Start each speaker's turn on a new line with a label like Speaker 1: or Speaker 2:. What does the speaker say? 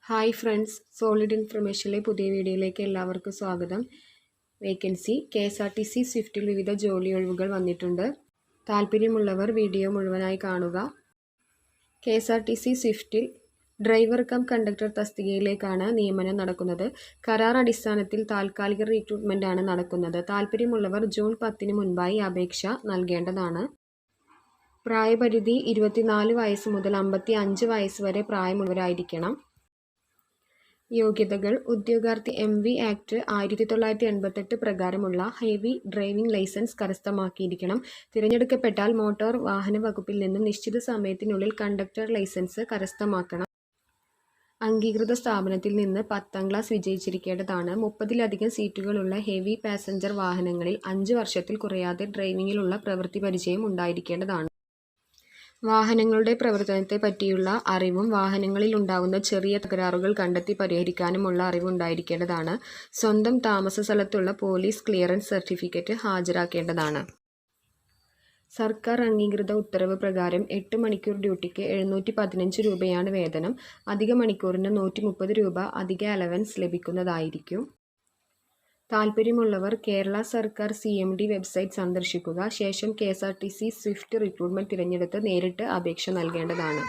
Speaker 1: Hi friends, solid ഇൻഫർമേഷനിലെ പുതിയ വീഡിയോയിലേക്ക് എല്ലാവർക്കും സ്വാഗതം. വേക്കൻസി KSRTC സ്വിഫ്റ്റിൽ വിവിധ ജോലി ഒഴിവുകൾ വന്നിട്ടുണ്ട്. താല്പര്യമുള്ളവർ വീഡിയോ മുഴുവനായി കാണുക. KSRTC സ്വിഫ്റ്റിൽ ഡ്രൈവർ കം കണ്ടക്ടർ തസ്തികയിലേക്കാണ് നിയമനം നടക്കുന്നത്. കരാർ അടിസ്ഥാനത്തിൽ താൽക്കാലിക റിക്രൂട്ട്മെൻറ്റാണ് നടക്കുന്നത്. താല്പര്യമുള്ളവർ ജൂൺ 10 മുൻപായി അപേക്ഷ നൽകേണ്ടതാണ്. പ്രായപരിധി 24 വയസ്സ് മുതൽ 55 വയസ്സ് വരെ പ്രായമുള്ളവരായിരിക്കണം. യോഗ്യതകൾ: ഉദ്യോഗാർത്ഥി MV ആക്ട് 1988 പ്രകാരമുള്ള ഹെവി ഡ്രൈവിംഗ് ലൈസൻസ് കരസ്ഥമാക്കിയിരിക്കണം. തിരഞ്ഞെടുക്കപ്പെട്ടാൽ മോട്ടോർ വാഹന വകുപ്പിൽ നിന്നും നിശ്ചിത സമയത്തിനുള്ളിൽ കണ്ടക്ടർ ലൈസൻസ് കരസ്ഥമാക്കണം. അംഗീകൃത സ്ഥാപനത്തിൽ നിന്ന് 10ാം ക്ലാസ് വിജയിച്ചിരിക്കേണ്ടതാണ്. 30-ലധികം സീറ്റുകളുള്ള ഹെവി പാസഞ്ചർ വാഹനങ്ങളിൽ 5 വർഷത്തിൽ കുറയാതെ ഡ്രൈവിംഗിലുള്ള പ്രവൃത്തി പരിചയം ഉണ്ടായിരിക്കേണ്ടതാണ്. വാഹനങ്ങളുടെ പ്രവർത്തനത്തെ പറ്റിയുള്ള അറിവും വാഹനങ്ങളിൽ ഉണ്ടാകുന്ന ചെറിയ തകരാറുകൾ കണ്ടെത്തി പരിഹരിക്കാനുമുള്ള അറിവുണ്ടായിരിക്കേണ്ടതാണ്. സ്വന്തം താമസ സ്ഥലത്തുള്ള പോലീസ് ക്ലിയറൻസ് സർട്ടിഫിക്കറ്റ് ഹാജരാക്കേണ്ടതാണ്. സർക്കാർ അംഗീകൃത ഉത്തരവ് പ്രകാരം 8 മണിക്കൂർ ഡ്യൂട്ടിക്ക് 715 രൂപയാണ് വേതനം. അധിക മണിക്കൂറിന് 130 രൂപ അധിക അലവൻസ് ലഭിക്കുന്നതായിരിക്കും. താല്പര്യമുള്ളവർ കേരള സർക്കാർ CMD വെബ്സൈറ്റ് സന്ദർശിക്കുക. ശേഷം KSRTC സ്വിഫ്റ്റ് റിക്രൂട്ട്മെൻറ്റ് തിരഞ്ഞെടുത്ത് നേരിട്ട് അപേക്ഷ നൽകേണ്ടതാണ്.